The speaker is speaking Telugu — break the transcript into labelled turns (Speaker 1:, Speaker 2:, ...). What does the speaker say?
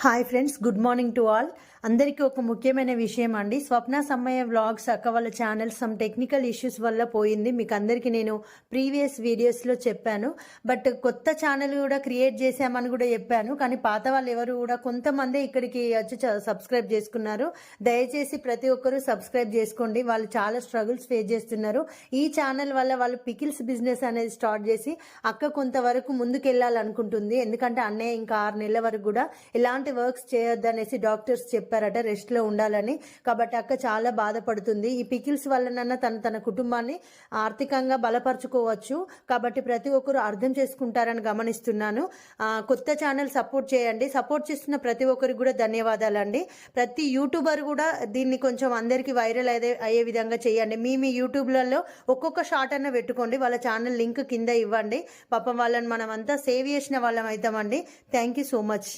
Speaker 1: Hi friends, good morning to all. అందరికీ ఒక ముఖ్యమైన విషయం అండి. స్వప్న సమ్మయ్య వ్లాగ్స్ అక్క వాళ్ళ ఛానల్ సమ్ టెక్నికల్ ఇష్యూస్ వల్ల పోయింది. మీకు అందరికీ నేను ప్రీవియస్ వీడియోస్లో చెప్పాను. బట్ కొత్త ఛానల్ కూడా క్రియేట్ చేశామని కూడా చెప్పాను. కానీ పాత వాళ్ళు ఎవరు కూడా కొంతమంది ఇక్కడికి వచ్చి సబ్స్క్రైబ్ చేసుకున్నారు. దయచేసి ప్రతి ఒక్కరూ సబ్స్క్రైబ్ చేసుకోండి. వాళ్ళు చాలా స్ట్రగుల్స్ ఫేస్ చేస్తున్నారు. ఈ ఛానల్ వల్ల వాళ్ళు పికిల్స్ బిజినెస్ అనేది స్టార్ట్ చేసి అక్క కొంతవరకు ముందుకెళ్ళాలనుకుంటుంది. ఎందుకంటే అన్నయ్య ఇంకా 6 నెలల వరకు కూడా ఎలాంటి వర్క్స్ చేయొద్దనేసి డాక్టర్స్ చెప్పారట, రెస్ట్ లో ఉండాలని. కాబట్టి అక్క చాలా బాధపడుతుంది. ఈ పికిల్స్ వల్లనన్నా తన కుటుంబాన్ని ఆర్థికంగా బలపరుచుకోవచ్చు. కాబట్టి ప్రతి ఒక్కరు అర్థం చేసుకుంటారని గమనిస్తున్నాను. కొత్త ఛానల్ సపోర్ట్ చేయండి. సపోర్ట్ చేస్తున్న ప్రతి ఒక్కరికి కూడా ధన్యవాదాలండి. ప్రతి యూట్యూబర్ కూడా దీన్ని కొంచెం అందరికి వైరల్ అయ్యే విధంగా చేయండి. మీ యూట్యూబ్లలో ఒక్కొక్క షార్ట్ అన్న పెట్టుకోండి. వాళ్ళ ఛానల్ లింక్ కింద ఇవ్వండి. పాపం వాళ్ళని మనం అంతా సేవ్ చేసిన వాళ్ళం అవుతామండి. Thank you so much.